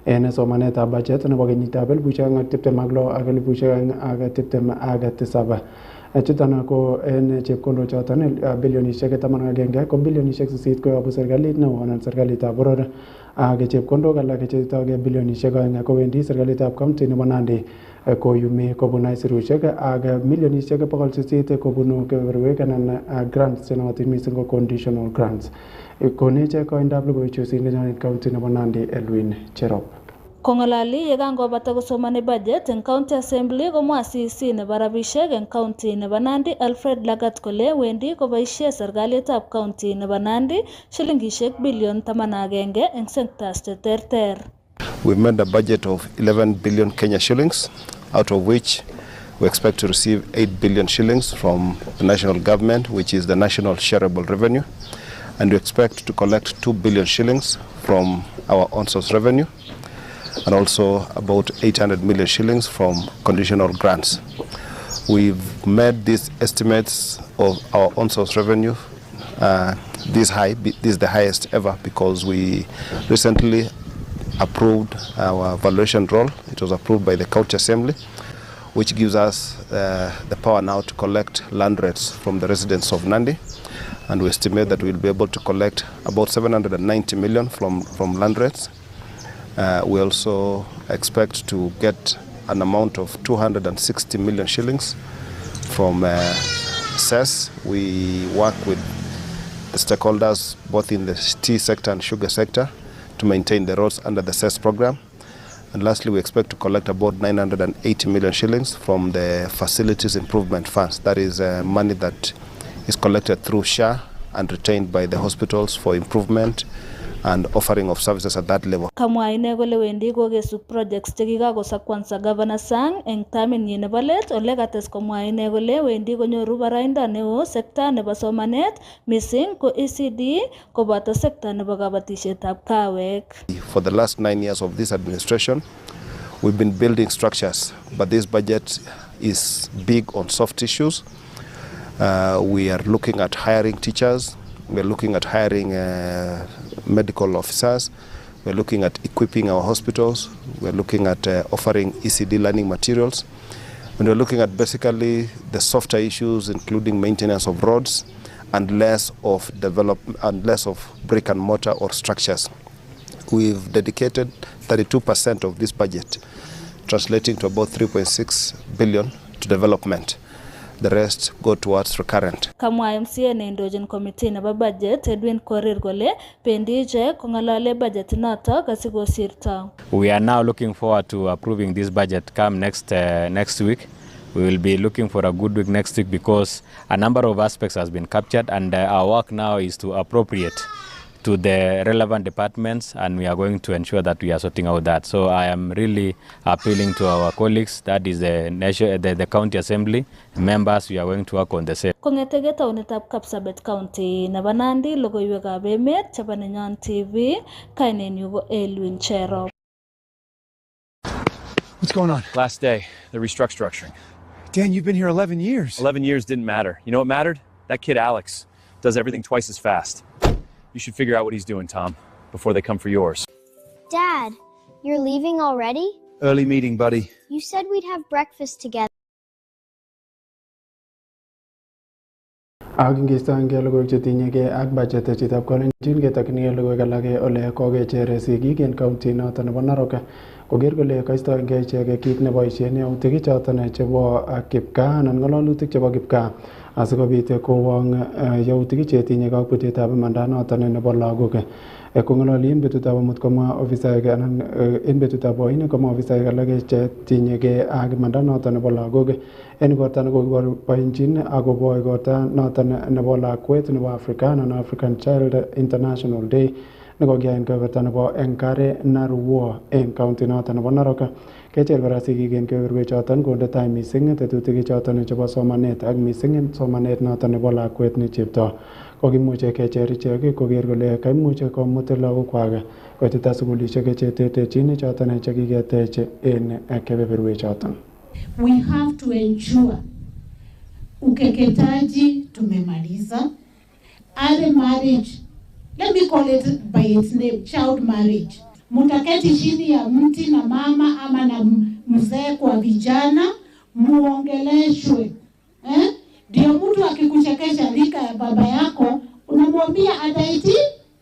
en somanetab budget nebo kenyitab 2026 ak 2027. Chuton ko en chepkondok choton bilionishek 11 ko bilionishek 8 koyobu serikalit neo anan serikalitab boror ak chepkondok alak chetoge bilionishek 2 kowendi serikalitab county nebo Nandi koyumi kobun aisirushek ak milionishek 800 kobunu keberberwek anan grants chenotin missing ko conditional grants. Konech koindab logoiwechu sindenyonet county nebo Nandi Elwin Cherop. Kongolali yekangobata kosomani budget en county assembly komwa CC nebo rabishek en county nebo Nandi Alfred Lagat kole wendi koboisie serikalitab county nebo Nandi shilingishek billion 11 en sectors cheterter. We made a budget of 11 billion Kenya shillings, out of which we expect to receive 8 billion shillings from the national government, which is the national shareable revenue, and we expect to collect 2 billion shillings from our on-source revenue, and also about 800 million shillings from conditional grants. We've made these estimates of our on-source revenue this high. This is the highest ever because we recently approved our valuation roll. It was approved by the county assembly, which gives us the power now to collect land rates from the residents of Nandi, and we estimate that we'll be able to collect about 790 million from land rates. We also expect to get an amount of 260 million shillings from CES. We work with the stakeholders both in the tea sector and sugar sector to maintain the roads under the CES program. And lastly, we expect to collect about 980 million shillings from the facilities improvement funds. That is money that is collected through SHA and retained by the hospitals for improvement and offering of services at that level. Kamwa ine kole wendi kokesu projects chekikakosakwansa Governor Sang eng taminyi nebo let ole kates komwa ine kole wendi konyoru baraindo neo sekta nebo somanet missing ko ECD koboto sekta nebo kabatishetab kawek. For the last 9 years of this administration, we've been building structures, but this budget is big on soft issues. We are looking at hiring teachers. We're looking at hiring medical officers. We're looking at equipping our hospitals. We're looking at offering ECD learning materials. And we're looking at basically the softer issues, including maintenance of roads and less of development and less of brick and mortar or structures. We've dedicated 32% of this budget, translating to about 3.6 billion to development. The rest go towards recurrent. Kamwa MCA neindojin committee nebo budget Edwin Korir kole pendi ichek kongalale budget notok asikosirto. We are now looking forward to approving this budget come next week. We will be looking for a good week next week because a number of aspects has been captured, and our work now is to appropriate to the relevant departments, and we are going to ensure that we are sorting out that. So I am really appealing to our colleagues, that is the county assembly members. We are going to work on the same. Kongetege taunitab Kapsabet County nebo Nandi, Logoiywekab Emet chebo Nenyon TV, kainenyu ko Elwin Cherop. What's going on? Last day, the restructuring. Dan, you've been here 11 years. 11 years didn't matter. You know what mattered? That kid Alex does everything twice as fast. You should figure out what he's doing, Tom, before they come for yours. Dad, you're leaving already? Early meeting, buddy. You said we'd have breakfast together. Ak ingistoenge logoiwek chetinyegei ak budget chitab kolenjin ketokyin logoiwek alak ole kokechere sigik en county noton nebo Narok koker kole kaistoenge ichek kit neboisien yautik choton chebo kipkaa anan ng'ololutik chebo kipkaa asikobit kowong yautik chetinye kakwautietab imanda noton nebo lagok. Kong'ololi en betutab amut komwa ofisaek anan en betutab oin komwa ofisaek alak chetinyegei ak imanda noton nebo lagok en igorta nekokiboiboenjin akobo igorta noton nebo lakwet nebo Africa anan African Child International Day nekokiyai en kebeberta nebo Enkare Naruwo en county noton nebo Narok. Kecher kora sigik en kebeberwek choton konde tai missing tetutik choton chebo somanet ak missing somanet noton nebo lakwet ne chepto. Kokimuche kecher ichek koker kole kaimuche komut lagokwak koitita sukulishek cheterterchin choton chekiketech en kebeberwek choton. We have to ensure ukeketaji tumemaliza, early marriage, let me call it by its name, child marriage. Mtaketi chini ya mti na mama ama na mzee kwa vijana, muongeleshwe. Ndio mtu akikuchekesha lika ya baba yako, unamwambia ataiti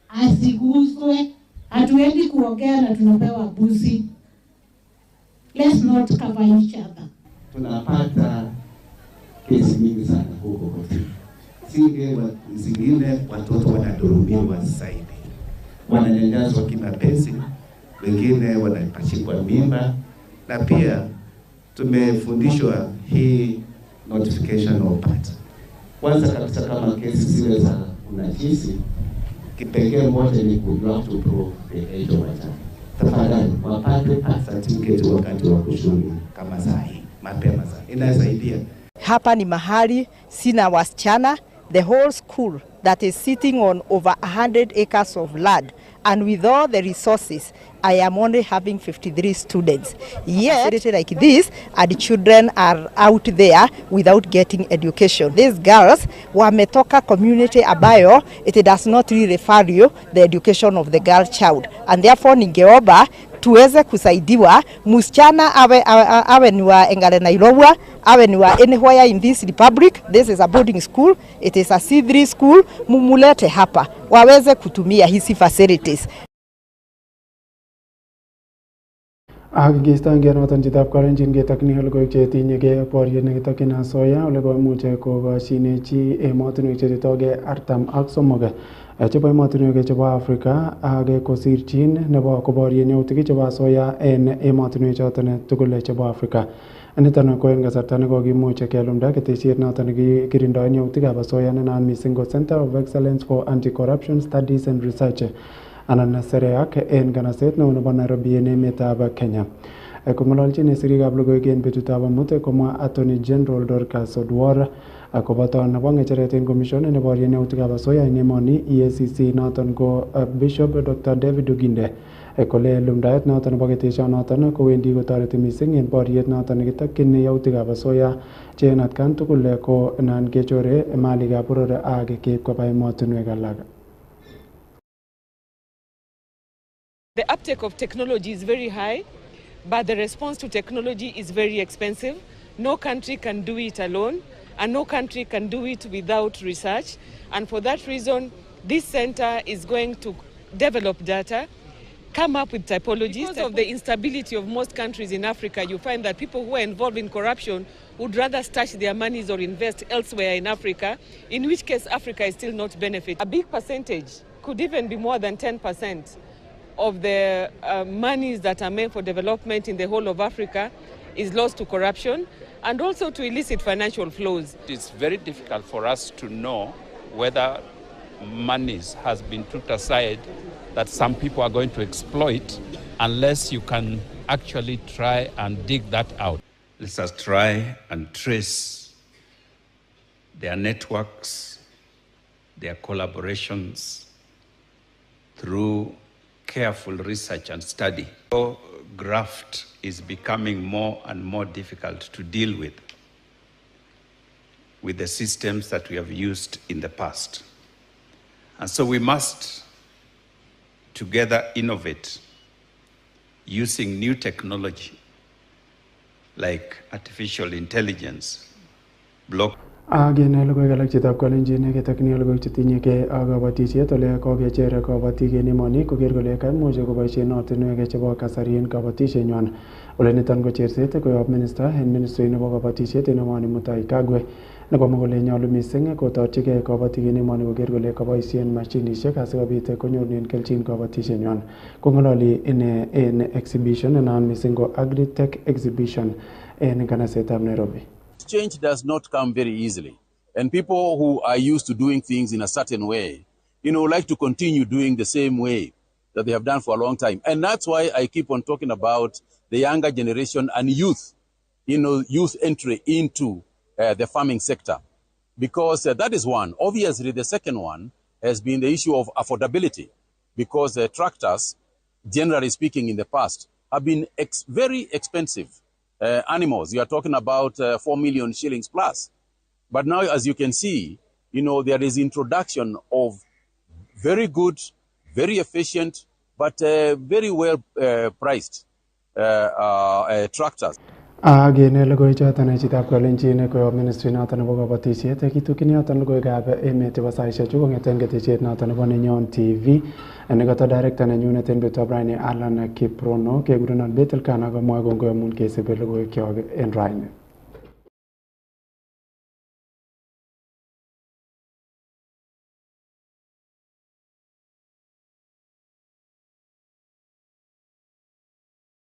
asiguswe. Hatuendi kuongea na tunapewa busi. Let's not cover each other. Tunapata kesi mingi sana huko kotini. Zingine watoto wanadhulumiwa zaidi, wananyanyaswa kimapenzi, wengine wanapachikwa mimba, na pia tumefundishwa hii notification of birth. Kwanza kabisa, kama kesi zile za unajisi, kipengele moja ni you have to prove the age of a child. Tafadhali wapate birth certificate wakati wa kushuni kama saa hii, mapema sana, inasaidia. Hapa ni mahali sina wasichana. The whole school that is sitting on over 100 acres of land, and with all the resources, I am only having 53 students. Yet, like this, and the children are out there without getting education. These girls wametoka community abayo, it does not really value the education of the girl child, and therefore ningeomba tuweze kusaidiwa, msichana awe ni wa Engale Nairobi, awe ni wa anywhere in this republic. This is a boarding school, it is a C3 school, mumulete hapa waweze kutumia hizi facilities. Akigeistoengei noton chitab kalenjin ketakni logoiwek chetinyegei boriet nekitokyin asoya ole koimuche kokoshinechi emotinwek chetitogei 43 chebo emotinwek chebo Afrika ak kosirchin nebo koborien yautik chebo asoya en emotinwek choton tugul chebo Afrika. Niton ko en kasarta nekokimuch kelumda ketesiet noton nekikirindoi yautikab asoya nenaat mising ko Center of Excellence for Anti-Corruption Studies and Research anan SEREAC en kanaset neo nebo Nairobi en emetab Kenya. Kong'ololchin sirikab logoiwek en betutab amut komwa Attorney General Dorcas Oduor akoboto nebo ng'echeret en commission neborien yautikab asoya en emoni EACC noton ko Bishop Dr. David Oginde kole lumdaet noton nebo ketesio noton kowendi kotoreti mising en boriet noton nekitokyin yautikab asoya che en atkan tugul ko nan kechore malikab boror ak keib koba emotinwek alak. The uptake of technology is very high, but the response to technology is very expensive. No country can do it alone, and no country can do it without research. And for that reason, this center is going to develop data, come up with typologies. Because of the instability of most countries in Africa, you find that people who are involved in corruption would rather stash their monies or invest elsewhere in Africa, in which case Africa is still not benefiting. A big percentage, could even be more than 10%, of the monies that are meant for development in the whole of Africa is lost to corruption and also to illicit financial flows. It's very difficult for us to know whether monies has been put aside that some people are going to exploit unless you can actually try and dig that out. Let us try and trace their networks, their collaborations through careful research and study. So graft is becoming more and more difficult to deal with the systems that we have used in the past. And so we must together innovate using new technology like artificial intelligence, blockchain. Agene logoiwek alak chitab kalenjin ketokyin logoiwek chetinyegei ak kabatisiet ole kokecher kabatik en emoni koker kole kaimuch koboisien ortinwek chebo kasari en kabatisienywan. Ole niton ko cherset koyob minister en ministry nebo kabatisiet en emoni Mutahi Kagwe nekomwa kole nyolu mising kotorchigei kabatik en emoni koker kole kaboisien mashinisiek asikobit konyorunen kelchin kabatisienywan. Kong'ololi ine en exhibition nenaat mising ko Agri-Tech exhibition en kanasetab Nairobi. Change does not come very easily. And people who are used to doing things in a certain way, like to continue doing the same way that they have done for a long time. And that's why I keep on talking about the younger generation and youth, youth entry into the farming sector. Because that is one. Obviously, the second one has been the issue of affordability. Because tractors, generally speaking in the past, have been very expensive. Animals, you are talking about 4 million shillings plus. But now, as you can see, there is introduction of very good, very efficient, but very well priced tractors. Agene logoiwek choton chitab kolenjin koyob ministry noton nebo kabatisiet kitukyin yoton logoiwekab emet chebo saisiek chu kong'eten ketesiet noton nebo Nenyon TV nekoto director nenyunet en betutab raini Alan Kiprono kekurenon Elkana komwoe kongoi amun kesibe logoiwekyok en raini.